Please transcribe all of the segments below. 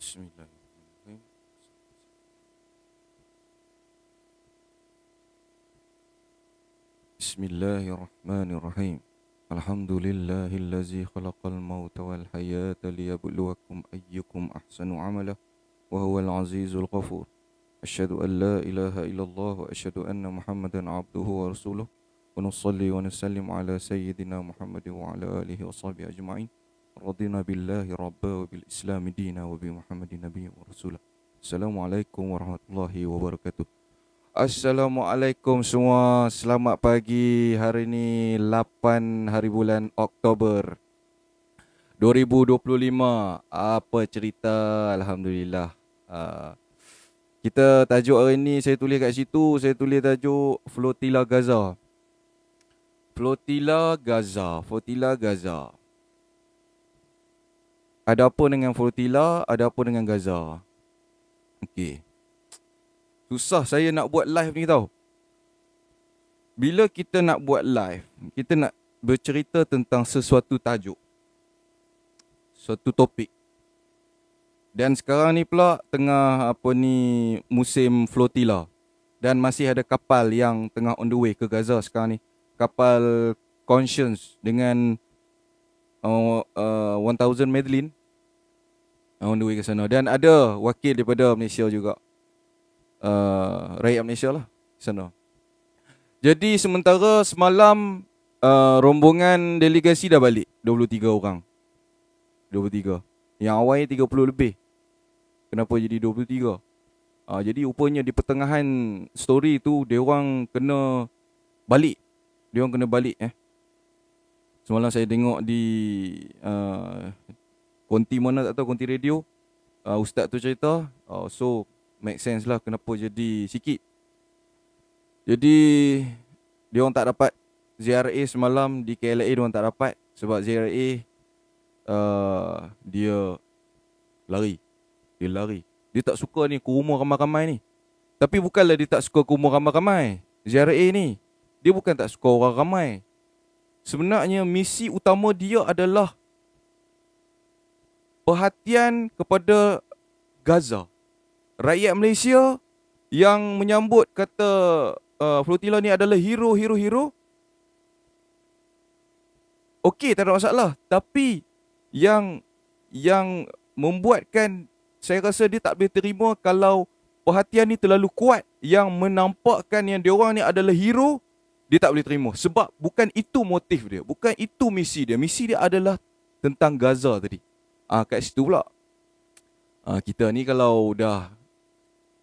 Bismillahirrahmanirrahim. Bismillahirrahmanirrahim. Alhamdulillahillazi khalaqal mauta wal hayata liyabluwakum ayyukum ahsanu amala wa huwal azizul ghafur. Asyhadu an la ilaha illallah wa asyhadu anna Muhammadan abduhu wa rasuluh. Wa nusalli wa nusallim ala sayyidina Muhammadin wa ala alihi wa sahbihi ajma'in. Radina billahi rabba wa bil islami dina wa bi Muhammadin nabiyya wa rasulah. Assalamualaikum warahmatullahi wabarakatuh. Assalamualaikum semua. Selamat pagi. Hari ni 8 hari bulan Oktober 2025. Apa cerita? Alhamdulillah. Kita tajuk hari ni saya tulis kat situ, saya tulis tajuk Flotilla Gaza. Flotilla Gaza, Flotilla Gaza. Ada apa dengan Flotilla, ada apa dengan Gaza? Okey. Susah saya nak buat live ni tau. Bila kita nak buat live, kita nak bercerita tentang sesuatu tajuk, suatu topik. Dan sekarang ni pula tengah musim Flotilla. Dan masih ada kapal yang tengah on the way ke Gaza sekarang ni. Kapal Conscience dengan 1000 Medellin on the way ke sana. Dan ada wakil daripada Malaysia juga, rakyat Malaysia lah sana. Jadi sementara semalam rombongan delegasi dah balik, 23 orang. 23. Yang awalnya 30 lebih. Kenapa jadi 23? Jadi rupanya di pertengahan story tu dia orang kena balik. Dia orang kena balik Semalam saya tengok di konti mana tak tahu, konti radio, ustaz tu cerita. So make sense lah kenapa jadi sikit. Jadi dia orang tak dapat ZRA semalam di KLA. Dia orang tak dapat sebab ZRA dia lari. Dia tak suka ni kerumur ramai-ramai ni. Tapi bukanlah dia tak suka kerumur ramai-ramai. ZRA ni dia bukan tak suka orang ramai. Sebenarnya misi utama dia adalah perhatian kepada Gaza. Rakyat Malaysia yang menyambut kata Flotilla ni adalah hero. Okey, tak ada masalah. Tapi yang membuatkan saya rasa dia tak boleh terima kalau perhatian ni terlalu kuat, yang menampakkan yang dia orang ni adalah hero, dia tak boleh terima. Sebab bukan itu motif dia, bukan itu misi dia. Misi dia adalah tentang Gaza tadi. Kat situ pula kita ni kalau dah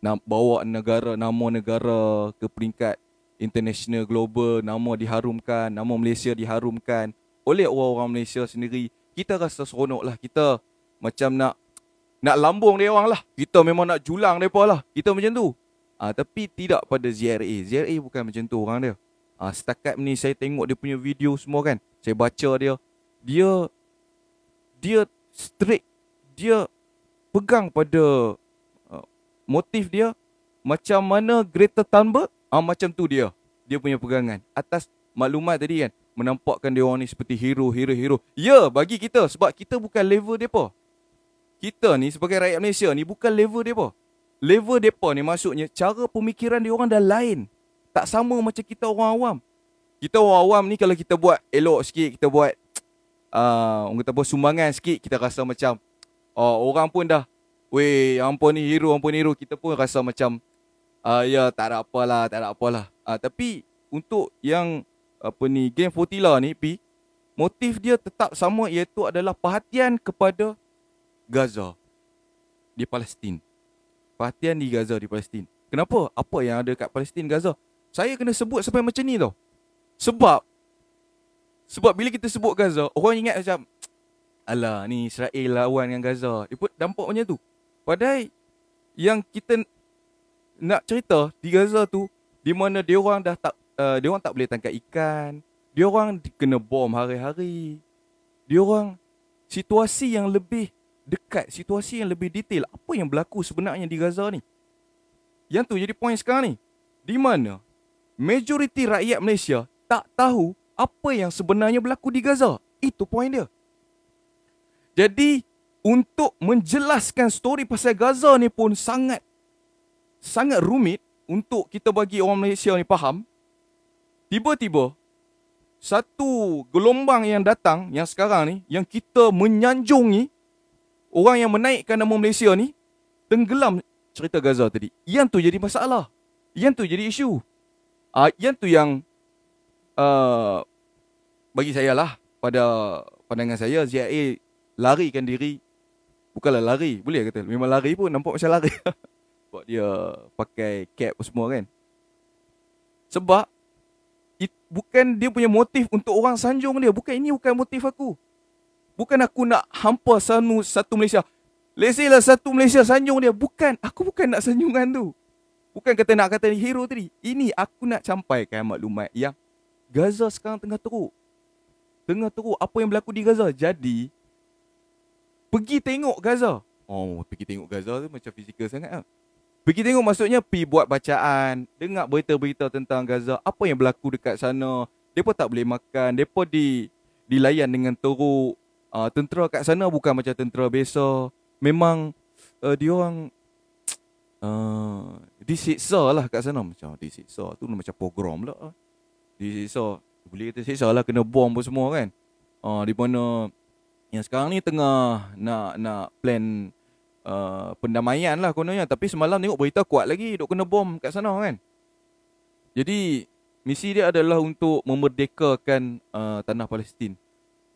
nak bawa nama negara ke peringkat international global, nama diharumkan, nama Malaysia diharumkan oleh orang-orang Malaysia sendiri, kita rasa seronok lah. Kita macam nak lambung dia orang lah. Kita memang nak julang mereka lah. Kita macam tu. Tapi tidak pada ZRA. ZRA bukan macam tu orang dia. Setakat ni saya tengok dia punya video semua kan, saya baca dia straight. Dia pegang pada motif dia. Macam mana Greta Thunberg, macam tu dia punya pegangan. Atas maklumat tadi kan, menampakkan dia orang ni seperti hero. Ya, bagi kita, sebab kita bukan level depa. Kita ni sebagai rakyat Malaysia ni bukan level depa. Level depa ni maksudnya cara pemikiran dia orang dah lain. Tak sama macam kita orang awam. Kita orang awam ni kalau kita buat elok sikit, kita buat orang kata buat sumbangan sikit, kita rasa macam orang pun dah, weh, ampun ni hero. Kita pun rasa macam ya, tak ada apalah. Tapi untuk yang game Flotilla ni, motif dia tetap sama, iaitu adalah perhatian kepada Gaza di Palestin. Perhatian di Gaza di Palestin. Kenapa? Apa yang ada kat Palestin, Gaza? Saya kena sebut sampai macam ni tau. Sebab bila kita sebut Gaza, orang ingat macam, alah ni Israel lawan dengan Gaza. Dia pun nampak macam tu. Padahal yang kita nak cerita di Gaza tu, di mana dia orang tak boleh tangkap ikan, dia orang kena bom hari-hari. Dia orang situasi yang lebih dekat, situasi yang lebih detail. Apa yang berlaku sebenarnya di Gaza ni? Yang tu jadi poin sekarang ni. Di mana majoriti rakyat Malaysia tak tahu apa yang sebenarnya berlaku di Gaza. Itu poin dia. Jadi untuk menjelaskan story pasal Gaza ni pun sangat rumit untuk kita bagi orang Malaysia ni faham. Tiba-tiba satu gelombang yang datang, yang sekarang ni, yang kita menyanjungi, orang yang menaikkan nama Malaysia ni tenggelam cerita Gaza tadi. Yang tu jadi masalah. Yang tu jadi isu. Yang tu yang bagi saya lah, pada pandangan saya, ZIA larikan diri. Bukanlah lari, boleh kata memang lari pun nampak macam lari. Sebab dia pakai cap semua kan. Sebab bukan dia punya motif untuk orang sanjung dia. Ini bukan motif aku. Bukan aku nak hampa satu Malaysia. Let's say lah satu Malaysia sanjung dia. Bukan. Aku bukan nak sanjungan tu. Bukan nak kata hero tadi. Ini aku nak sampaikan maklumat yang Gaza sekarang tengah teruk. Apa yang berlaku di Gaza. Jadi pergi tengok Gaza. Pergi tengok Gaza tu macam fizikal sangat lah. Pergi tengok maksudnya pergi buat bacaan, dengar berita-berita tentang Gaza, apa yang berlaku dekat sana. Mereka tak boleh makan, mereka dilayan dengan teruk. Tentera kat sana bukan macam tentera biasa. Memang diorang disiksa lah kat sana. Macam disiksa tu macam pogrom lah. Disiksa, boleh kata siksa lah, kena bom pun semua kan. Di mana yang sekarang ni tengah nak plan pendamaian lah kononnya. Tapi semalam tengok berita kuat lagi, duk kena bom kat sana kan. Jadi misi dia adalah untuk memerdekakan tanah Palestin.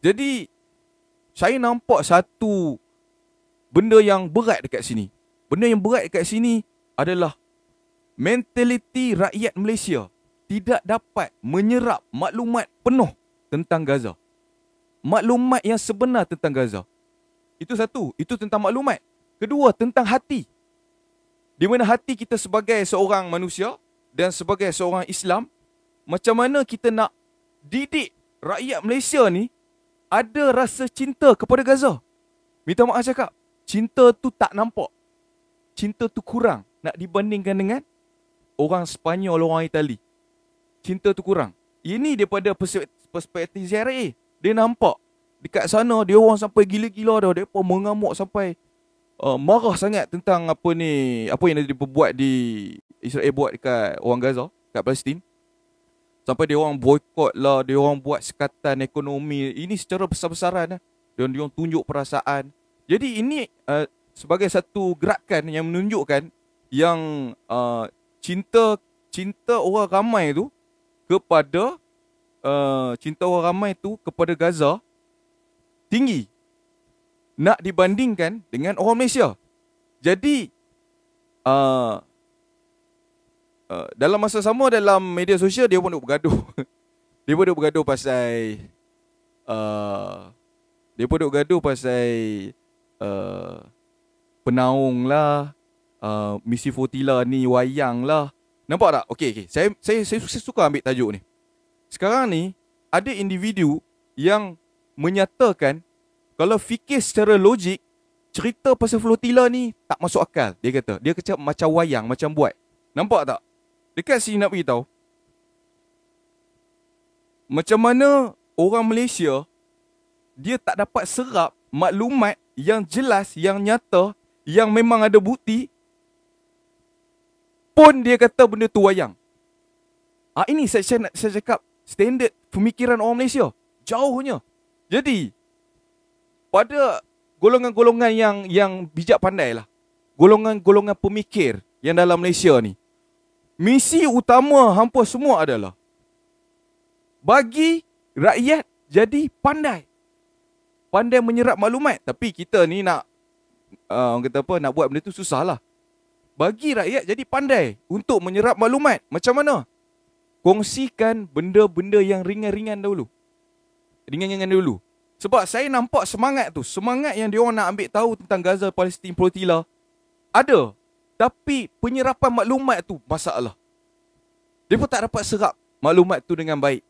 Jadi saya nampak satu benda yang berat dekat sini. Benda yang berat dekat sini adalah mentaliti rakyat Malaysia tidak dapat menyerap maklumat penuh tentang Gaza. Maklumat yang sebenar tentang Gaza. Itu satu, itu tentang maklumat. Kedua, tentang hati. Di mana hati kita sebagai seorang manusia dan sebagai seorang Islam, macam mana kita nak didik rakyat Malaysia ni ada rasa cinta kepada Gaza. Minta maaf cakap, cinta tu tak nampak. Cinta tu kurang nak dibandingkan dengan orang Sepanyol, orang Itali. Cinta tu kurang. Ini daripada perspektif ZRA. Dia nampak dekat sana dia orang sampai gila-gila dah. Dia pun mengamuk sampai marah sangat tentang apa yang diperbuat di Israel buat dekat orang Gaza, kat Palestin. Sampai dia orang boykot lah, dia orang buat sekatan ekonomi. Ini secara besar-besaran lah. Dan dia orang tunjuk perasaan. Jadi ini sebagai satu gerakan yang menunjukkan yang cinta orang ramai tu kepada kepada Gaza tinggi nak dibandingkan dengan orang Malaysia. Jadi dalam masa sama dalam media sosial dia pun duk bergaduh. Dia pun duk bergaduh pasal penaung lah, misi flotilla ni wayang lah. Nampak tak? Okey. Saya suka ambil tajuk ni. Sekarang ni ada individu yang menyatakan kalau fikir secara logik, cerita pasal flotilla ni tak masuk akal. Dia kata macam wayang, macam buat. Nampak tak? Dekat sini nak beritahu macam mana orang Malaysia dia tak dapat serap maklumat yang jelas, yang nyata, yang memang ada bukti, pun dia kata benda tu wayang. Ini saya cakap standard pemikiran orang Malaysia jauhnya. Jadi pada golongan-golongan yang bijak pandai lah, golongan-golongan pemikir yang dalam Malaysia ni, misi utama hampa semua adalah bagi rakyat jadi pandai menyerap maklumat. Tapi kita ni nak nak buat benda tu susah lah. Bagi rakyat jadi pandai untuk menyerap maklumat. Macam mana? Kongsikan benda-benda yang ringan-ringan dulu. Ringan-ringan dulu. Sebab saya nampak semangat tu. Semangat yang diorang nak ambil tahu tentang Gaza, Palestin, flotilla ada. Tapi penyerapan maklumat tu masalah. Dia pun tak dapat serap maklumat tu dengan baik.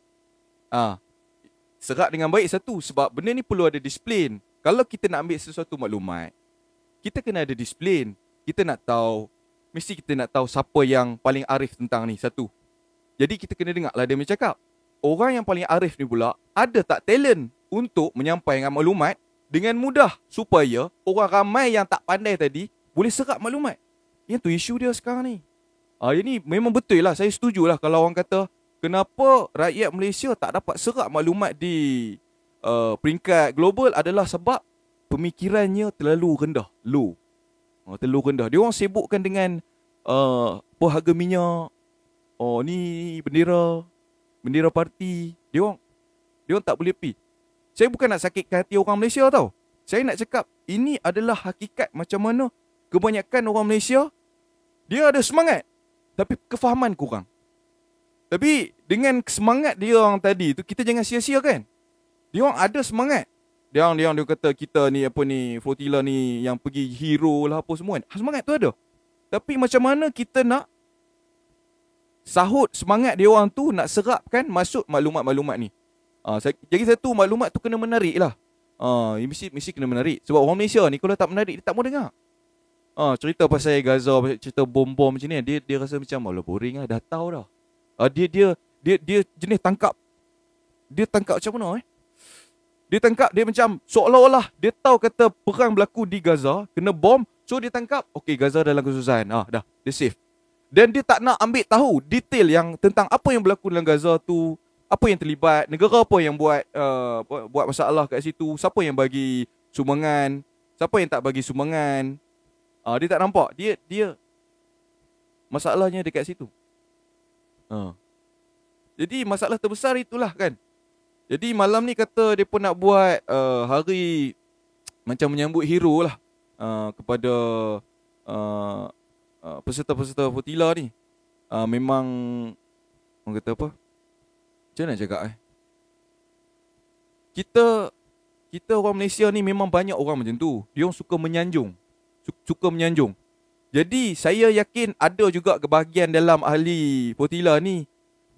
Serap dengan baik satu. Sebab benda ni perlu ada disiplin. Kalau kita nak ambil sesuatu maklumat, kita kena ada disiplin. Kita nak tahu, mesti kita nak tahu siapa yang paling arif tentang ni. Satu. Jadi kita kena dengar lah dia bercakap. Orang yang paling arif ni pula ada tak talent untuk menyampaikan maklumat dengan mudah supaya orang ramai yang tak pandai tadi boleh serap maklumat. Yang tu isu dia sekarang ni. Ini memang betul lah. Saya setuju lah kalau orang kata kenapa rakyat Malaysia tak dapat serap maklumat di peringkat global adalah sebab pemikirannya terlalu rendah. Low. Terlalu rendah. Dia orang sibukkan dengan harga minyak. Ni bendera parti. Dia orang tak boleh pi. Saya bukan nak sakitkan hati orang Malaysia tau. Saya nak cakap ini adalah hakikat macam mana kebanyakan orang Malaysia dia ada semangat tapi kefahaman kurang. Tapi dengan semangat dia orang tadi tu kita jangan sia-siakan. Dia orang ada semangat. Dia kata kita ni flotilla ni yang pergi hero lah apa semua kan. Semangat tu ada. Tapi macam mana kita nak sahut semangat dia orang tu nak serapkan masuk maklumat-maklumat ni. Jadi satu maklumat tu kena menarik lah. Mesti kena menarik. Sebab orang Malaysia ni kalau tak menarik dia tak mau dengar. Cerita pasal Gaza, cerita bom-bom macam ni, dia rasa macam alah boring lah, dah tahu dah. Dia jenis tangkap. Dia tangkap macam mana Dia tangkap dia macam seolah-olah dia tahu kata perang berlaku di Gaza, kena bom, so dia tangkap, okey Gaza dalam kesusahan. Dah, dia safe. Dan dia tak nak ambil tahu detail yang tentang apa yang berlaku dalam Gaza tu, apa yang terlibat, negara apa yang buat masalah kat situ, siapa yang bagi sumbangan, siapa yang tak bagi sumbangan. Dia tak nampak. Dia masalahnya dekat situ. Jadi masalah terbesar itulah kan. Jadi malam ni kata dia pun nak buat hari macam menyambut hero lah kepada peserta-peserta flotilla ni. Memang orang kata apa? Macam mana nak cakap Kita orang Malaysia ni memang banyak orang macam tu. Dia orang suka menyanjung. Jadi saya yakin ada juga kebahagiaan dalam ahli flotilla ni.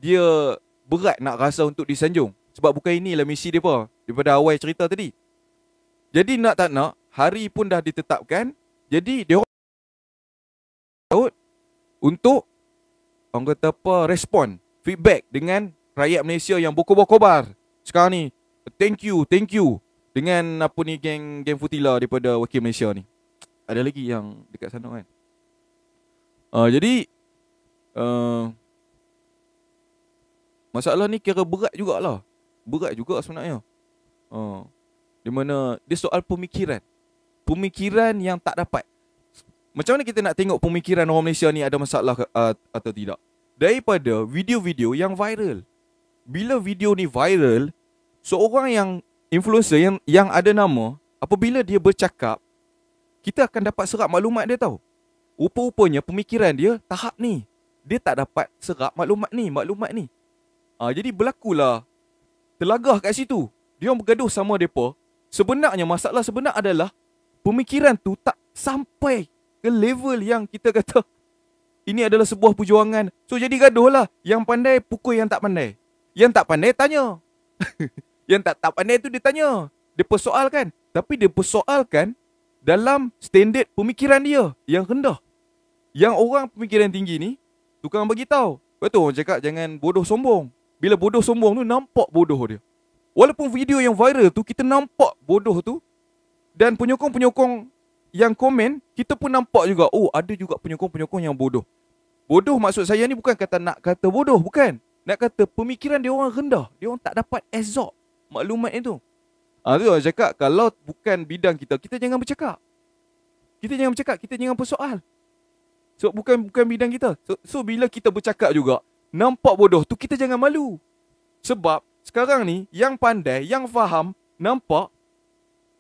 Dia berat nak rasa untuk disanjung. Sebab bukan inilah misi dia apa daripada awal cerita tadi. Jadi nak tak nak, hari pun dah ditetapkan. Jadi dia orang untuk orang kata apa, respon, feedback dengan rakyat Malaysia yang berkobar-kobar sekarang ni. Thank you dengan apa ni geng flotilla daripada wakil Malaysia ni. Ada lagi yang dekat sana kan. Jadi masalah ni kira berat jugalah. Berat juga sebenarnya. Di mana dia soal pemikiran. Pemikiran yang tak dapat. Macam mana kita nak tengok pemikiran orang Malaysia ni ada masalah atau tidak? Daripada video-video yang viral. Bila video ni viral, seorang yang influencer yang ada nama, apabila dia bercakap, kita akan dapat serap maklumat dia tahu. Rupa-rupanya pemikiran dia tahap ni. Dia tak dapat serap maklumat ni. Jadi berlakulah telagah kat situ. Dia orang bergaduh sama mereka. Sebenarnya masalah sebenar adalah pemikiran tu tak sampai ke level yang kita kata ini adalah sebuah perjuangan. So jadi gaduh lah. Yang pandai pukul yang tak pandai. Yang tak pandai tanya. Yang tak pandai tu dia tanya. Dia persoalkan. Tapi dia persoalkan dalam standard pemikiran dia yang rendah. Yang orang pemikiran tinggi ni tukang bagi tahu. Betul orang cakap jangan bodoh sombong. Bila bodoh sombong tu nampak bodoh dia. Walaupun video yang viral tu kita nampak bodoh tu. Dan penyokong-penyokong yang komen kita pun nampak juga. Oh ada juga penyokong-penyokong yang bodoh. Bodoh maksud saya ni bukan kata nak kata bodoh. Bukan. Nak kata pemikiran dia orang rendah. Dia orang tak dapat absorb maklumat itu. Tu orang cakap kalau bukan bidang kita, kita jangan bercakap. Kita jangan persoal. So bukan bidang kita. So bila kita bercakap juga nampak bodoh tu kita jangan malu. Sebab sekarang ni yang pandai, yang faham, nampak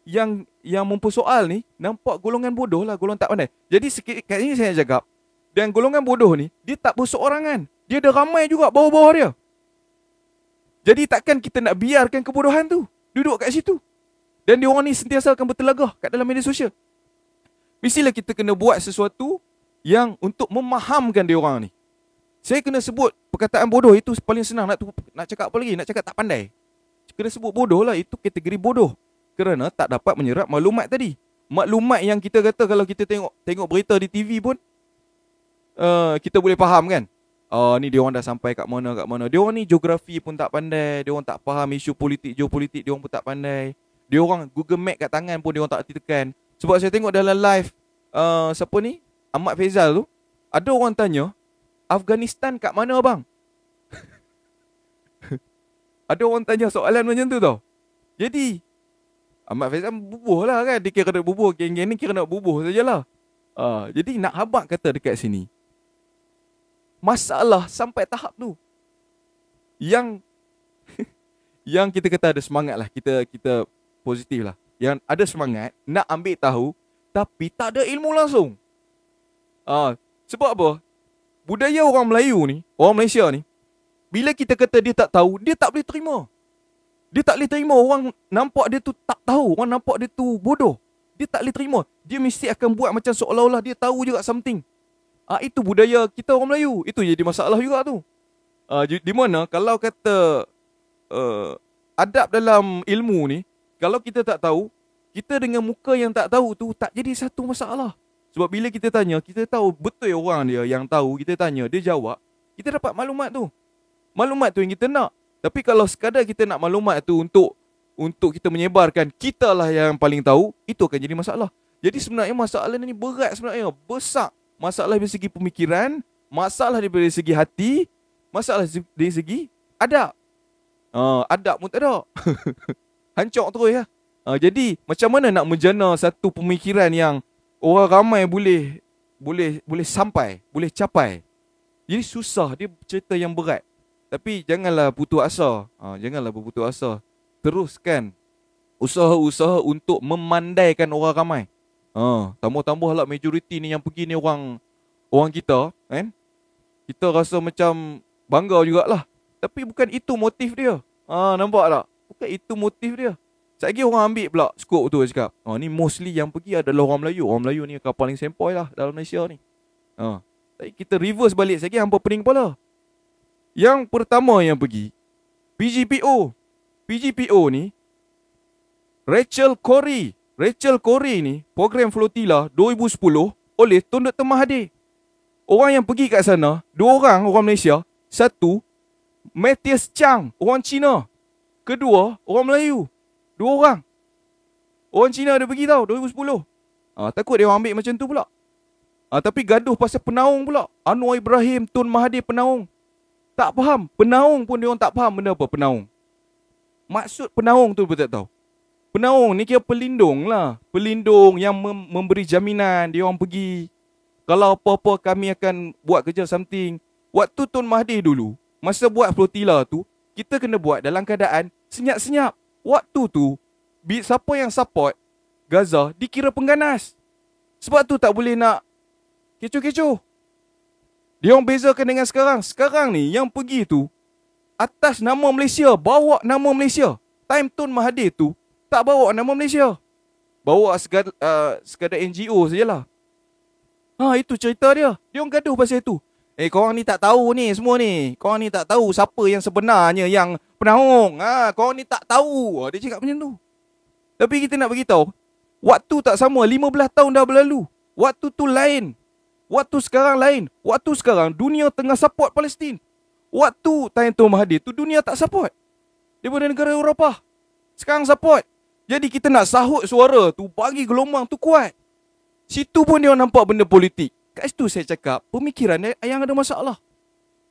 yang mempersoal ni nampak golongan bodoh lah, golongan tak pandai. Jadi kat sini saya cakap, dan golongan bodoh ni dia tak berseorangan. Dia ada ramai juga bawah-bawah dia. Jadi takkan kita nak biarkan kebodohan tu duduk kat situ. Dan dia orang ni sentiasa akan bertelagah kat dalam media sosial. Mestilah kita kena buat sesuatu yang untuk memahamkan dia orang ni. Saya kena sebut perkataan bodoh itu paling senang. Nak cakap apa lagi? Nak cakap tak pandai. Kena sebut bodoh lah. Itu kategori bodoh. Kerana tak dapat menyerap maklumat tadi. Maklumat yang kita kata kalau kita tengok berita di TV pun kita boleh faham kan. Ni dia orang dah sampai kat mana. Dia orang ni geografi pun tak pandai. Dia orang tak faham isu politik, geopolitik. Dia orang pun tak pandai. Dia orang Google Map kat tangan pun dia orang tak erti tekan. Sebab saya tengok dalam live siapa ni? Ahmad Faizal tu, ada orang tanya, Afghanistan kat mana bang? Ada orang tanya soalan macam tu tau. Jadi Ahmad Faizal bubuh lah kan. Dia kira nak bubuh. Geng-geng ni kira nak bubuh sajalah. Jadi nak habaq kata dekat sini, masalah sampai tahap tu yang yang kita kata ada semangat lah. Kita positif lah. Yang ada semangat nak ambil tahu, tapi tak ada ilmu langsung. Sebab apa? Budaya orang Melayu ni, orang Malaysia ni, bila kita kata dia tak tahu, dia tak boleh terima. Dia tak boleh terima orang nampak dia tu tak tahu, orang nampak dia tu bodoh. Dia tak boleh terima. Dia mesti akan buat macam seolah-olah dia tahu juga something. Itu budaya kita orang Melayu. Itu jadi masalah juga tu. Di mana kalau kata adab dalam ilmu ni, kalau kita tak tahu, kita dengan muka yang tak tahu tu tak jadi satu masalah. Sebab bila kita tanya, kita tahu betul orang dia yang tahu, kita tanya, dia jawab, kita dapat maklumat tu. Maklumat tu yang kita nak. Tapi kalau sekadar kita nak maklumat tu untuk kita menyebarkan, kita lah yang paling tahu, itu akan jadi masalah. Jadi sebenarnya masalah ni berat sebenarnya, besar. Masalah dari segi pemikiran, masalah dari segi hati, masalah dari segi adab. Adab pun tak ada. Hancur terus ya. Jadi macam mana nak menjana satu pemikiran yang orang ramai boleh sampai, boleh capai. Jadi susah, dia cerita yang berat. Tapi janganlah putus asa. Janganlah berputus asa. Teruskan usaha-usaha untuk memandaikan orang ramai. Tambah-tambahlah majoriti ni yang pergi ni orang kita, kan? Kita rasa macam bangga jugalah. Tapi bukan itu motif dia. Nampak tak? Bukan itu motif dia. Sekejap lagi orang ambil pula skop tu, cakap, ni mostly yang pergi adalah orang Melayu. Orang Melayu ni akan paling sempoi lah dalam Malaysia ni. Tapi kita reverse balik sekejap lagi, hampa pening kepala. Yang pertama yang pergi PGPO. PGPO ni Rachel Corrie ni, program Flotilla 2010 oleh Tun Dr. Mahathir. Orang yang pergi kat sana, 2 orang Malaysia. 1 Matthias Chang, orang Cina. Kedua orang Melayu, 2 orang. Orang Cina dia pergi tau 2010. Takut dia orang ambil macam tu pula. Tapi gaduh pasal penaung pula. Anwar Ibrahim, Tun Mahathir penaung. Tak faham. Penaung pun dia orang tak faham benda apa penaung. Maksud penaung tu pun tak tahu. Penaung ni kira pelindung lah. Pelindung yang memberi jaminan dia orang pergi. Kalau apa-apa kami akan buat kerja something. Waktu Tun Mahathir dulu, masa buat flotilla tu, kita kena buat dalam keadaan senyap-senyap. Waktu tu, siapa yang support Gaza dikira pengganas. Sebab tu tak boleh nak kecoh-kecoh. Dia orang bezakan dengan sekarang. Sekarang ni yang pergi tu atas nama Malaysia, bawa nama Malaysia. Time Tun Mahathir tu tak bawa nama Malaysia. Bawa sekadar NGO sajalah. Itu cerita dia. Dia orang gaduh pasal itu. Korang ni tak tahu ni semua ni. Korang ni tak tahu siapa yang sebenarnya yang penaung. Korang ni tak tahu. Dia cakap macam tu. Tapi kita nak beritahu, waktu tak sama. 15 tahun dah berlalu. Waktu tu lain. Waktu sekarang lain. Waktu sekarang dunia tengah support Palestin. Waktu time Tun Mahathir tu dunia tak support. Daripada negara Eropah. Sekarang support. Jadi kita nak sahut suara tu, bagi gelombang tu kuat. Situ pun dia nampak benda politik. Kat situ saya cakap, pemikiran yang ada masalah.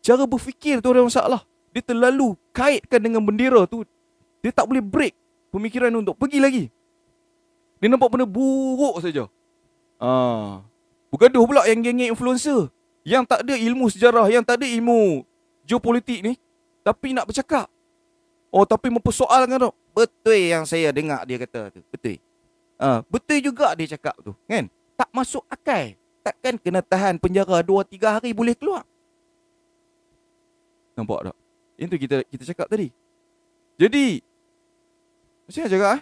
Cara berfikir tu ada masalah. Dia terlalu kaitkan dengan bendera tu. Dia tak boleh break pemikiran untuk pergi lagi. Dia nampak benda buruk saja. Bergaduh pula yang geng-geng influencer. Yang tak ada ilmu sejarah, yang tak ada ilmu geopolitik ni. Tapi nak bercakap. Tapi mempersoalkan tu. Betul yang saya dengar dia kata tu. Betul. Betul juga dia cakap tu. Kan? Tak masuk akal. Takkan kena tahan penjara 2-3 hari boleh keluar. Nampak tak? Itu kita cakap tadi. Jadi, macam mana cakap?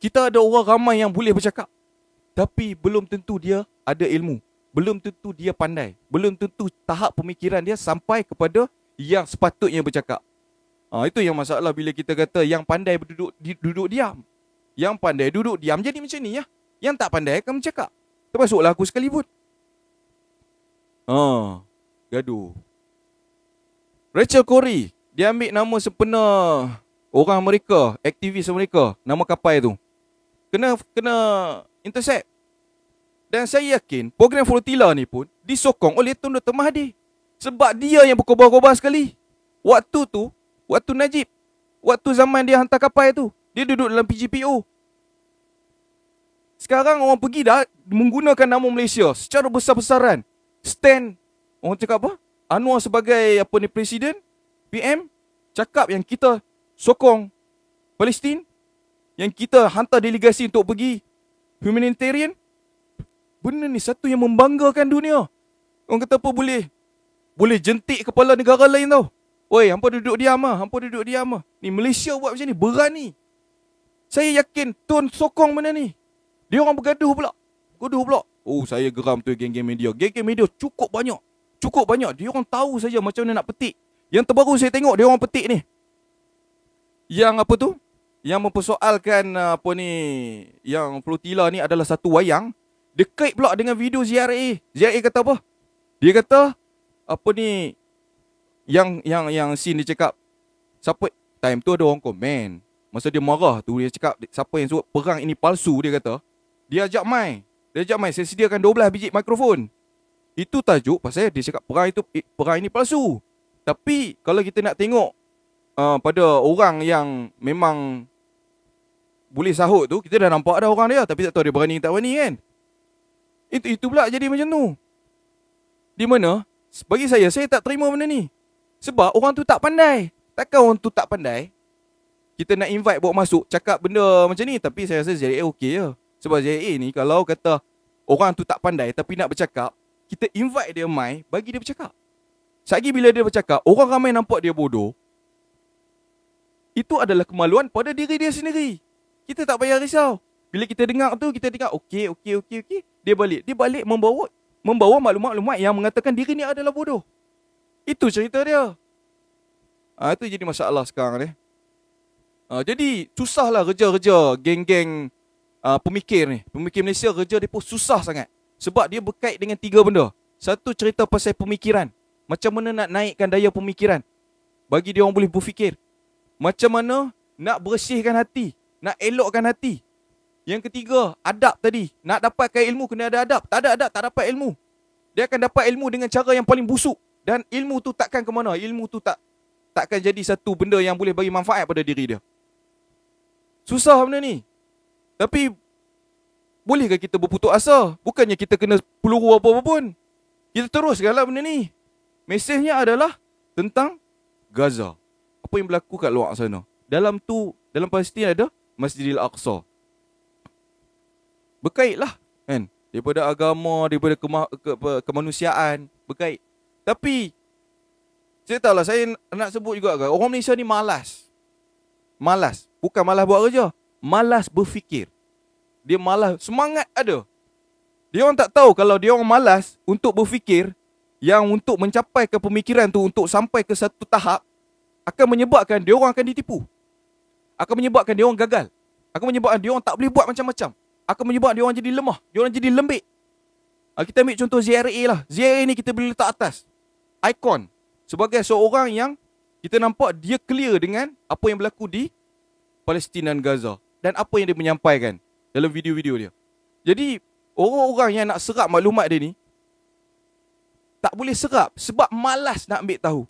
Kita ada orang ramai yang boleh bercakap. Tapi belum tentu dia ada ilmu. Belum tentu dia pandai. Belum tentu tahap pemikiran dia sampai kepada yang sepatutnya bercakap. Itu yang masalah bila kita kata yang pandai duduk diam. Yang pandai duduk diam jadi macam ni ya. Yang tak pandai akan bercakap. Termasuklah aku sekalipun. Gaduh. Rachel Corrie, dia ambil nama sebenar orang Amerika, aktivis Amerika, nama kapal tu kena intercept. Dan saya yakin program Flotilla ni pun disokong oleh Tun Dr. Mahathir. Sebab dia yang berkobar-kobar sekali. Waktu Najib, waktu zaman dia hantar kapal tu, dia duduk dalam PGPO. Sekarang orang pergi dah menggunakan nama Malaysia secara besar-besaran. Stand, orang cakap apa? Anwar sebagai presiden, PM, cakap yang kita sokong Palestin, yang kita hantar delegasi untuk pergi humanitarian. Benda ni satu yang membanggakan dunia. Orang kata apa boleh jentik kepala negara lain tau. Oi, hampa duduk diam ah, Ni Malaysia buat macam ni, berani. Saya yakin Tun sokong benda ni. Dia orang bergaduh pula. Oh, saya geram tu geng-geng media. Geng-geng media cukup banyak. Dia orang tahu saja macam mana nak petik. Yang terbaru saya tengok dia orang petik ni. Yang apa tu? Yang mempersoalkan yang Flotilla ni adalah satu wayang. Dekat pula dengan video ZRA. ZRA kata apa? Dia kata yang scene dia cakap, siapa time tu ada orang komen. Masa dia marah tu dia cakap siapa yang suruh perang ini palsu, dia kata. Dia ajak mai, saya sediakan 12 biji mikrofon. Itu tajuk pasal dia cakap perang ini palsu. Tapi kalau kita nak tengok pada orang yang memang boleh sahut tu, kita dah nampak ada orang dia, tapi tak tahu dia berani tak berani kan. Itu pula jadi macam tu. Di mana bagi saya tak terima benda ni. Sebab orang tu tak pandai. Takkan orang tu tak pandai kita nak invite bawa masuk cakap benda macam ni. Tapi saya rasa ZRA okey je. Sebab ZRA ni kalau kata orang tu tak pandai tapi nak bercakap, kita invite dia mai, bagi dia bercakap. Satgi bila dia bercakap, orang ramai nampak dia bodoh, itu adalah kemaluan pada diri dia sendiri. Kita tak payah risau. Bila kita dengar tu, kita dengar okey. Dia balik membawa maklumat-maklumat yang mengatakan diri ni adalah bodoh. Itu cerita dia. Itu jadi masalah sekarang ni. Jadi susahlah kerja-kerja geng-geng pemikir ni. Pemikir Malaysia kerja dia pun susah sangat. Sebab dia berkait dengan 3 benda. Satu, cerita pasal pemikiran. Macam mana nak naikkan daya pemikiran bagi dia orang boleh berfikir. Macam mana nak bersihkan hati, nak elokkan hati. Yang ketiga, adab tadi. Nak dapatkan ilmu kena ada adab. Tak ada adab, tak dapat ilmu. Dia akan dapat ilmu dengan cara yang paling busuk. Dan ilmu tu takkan ke mana. Ilmu tu takkan jadi satu benda yang boleh bagi manfaat pada diri dia. Susah benda ni. Tapi bolehkah kita berputus asa? Bukannya kita kena peluru apa-apa pun. Kita teruskanlah benda ni. Mesejnya adalah tentang Gaza. Apa yang berlaku kat luar sana. Dalam Palestin ada Masjidil Aqsa. Berkaitlah kan, daripada agama, daripada kemanusiaan, berkait. Tapi saya tahulah, saya nak sebut juga kan, orang Malaysia ni malas. Bukan malas buat kerja, malas berfikir. Dia malas, semangat ada. Dia orang tak tahu kalau dia orang malas untuk berfikir, yang untuk mencapai ke pemikiran tu, untuk sampai ke satu tahap, akan menyebabkan dia orang akan ditipu. Akan menyebabkan dia orang gagal. Akan menyebabkan dia orang tak boleh buat macam-macam. Akan menyebabkan dia orang jadi lemah. Dia orang jadi lembik. Kita ambil contoh ZRA lah. ZRA ni kita boleh letak atas. Ikon. Sebagai seorang yang kita nampak dia clear dengan apa yang berlaku di Palestin dan Gaza. Dan apa yang dia menyampaikan dalam video-video dia. Jadi, orang-orang yang nak serap maklumat dia ni, tak boleh serap sebab malas nak ambil tahu.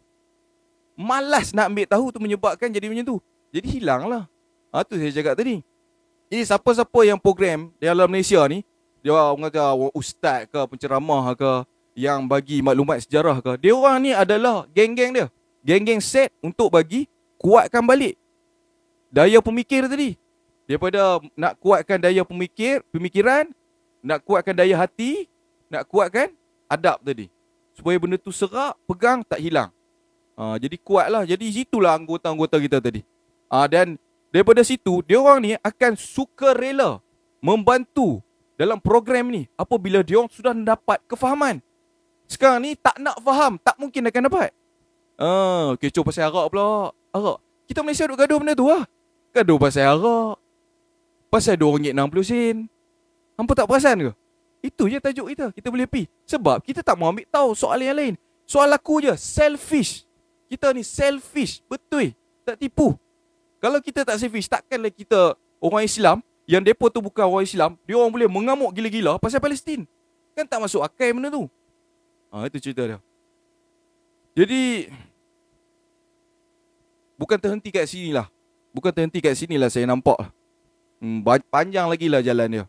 Malas nak ambil tahu tu menyebabkan jadi macam tu. Jadi hilanglah. Tu saya cakap tadi. Jadi siapa-siapa yang program dalam Malaysia ni, dia orang kata ustaz ke, penceramah ke, yang bagi maklumat sejarah ke, dia orang ni adalah geng-geng dia. Geng-geng set untuk bagi kuatkan balik daya pemikir tadi. Daripada nak kuatkan daya pemikiran, nak kuatkan daya hati, nak kuatkan adab tadi. Supaya benda tu serap, pegang, tak hilang. Jadi kuatlah. Jadi situlah anggota-anggota kita tadi. Dan daripada situ, dia orang ni akan sukarela membantu dalam program ni apabila dia orang sudah dapat kefahaman. Sekarang ni tak nak faham, tak mungkin akan dapat. Kecoh pasal arak pula. Arak. Kita Malaysia duk gaduh benda tu lah. Gaduh pasal arak. Pasal RM2.60. Hampa tak perasan ke? Itu je tajuk kita. Kita boleh pergi. Sebab kita tak mau ambil tahu soal yang lain. Soal aku je. Selfish. Kita ni selfish. Betul. Tak tipu. Kalau kita tak selfish, takkanlah kita orang Islam yang depa tu bukan orang Islam, dia orang boleh mengamuk gila-gila pasal Palestin. Kan tak masuk akal benda tu. Itu cerita dia. Jadi bukan terhenti kat sini lah. Bukan terhenti kat sini lah saya nampak. Panjang lagi lah jalan dia.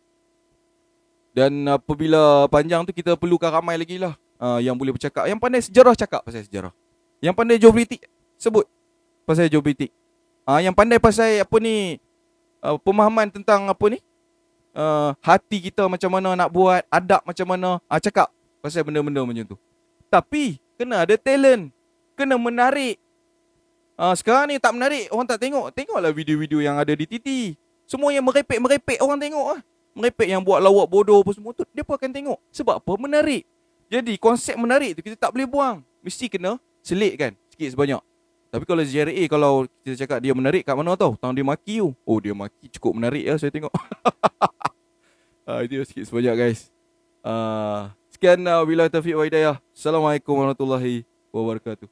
Dan apabila panjang tu kita perlukan ramai lagi lah yang boleh bercakap. Yang pandai sejarah cakap pasal sejarah. Yang pandai geopolitik sebut pasal geopolitik. Yang pandai pasal apa ni, pemahaman tentang apa ni, hati kita macam mana nak buat, adab macam mana, cakap pasal benda-benda macam tu. Tapi kena ada talent, kena menarik. Sekarang ni tak menarik, orang tak tengok. Tengoklah video-video yang ada di TT. Semua yang merepek orang tengok lah. Merepek yang buat lawak bodoh apa semua tu, dia pun akan tengok. Sebab apa? Menarik. Jadi konsep menarik tu kita tak boleh buang. Mesti kena selitkan sikit sebanyak. Tapi kalau ZRA, kalau kita cakap dia menarik kat mana tau? Tang dia maki tu. Oh, dia maki cukup menarik lah saya tengok. Itu sikit sebanyak guys. Sekian, bila taufiq wa hidayah. Assalamualaikum warahmatullahi wabarakatuh.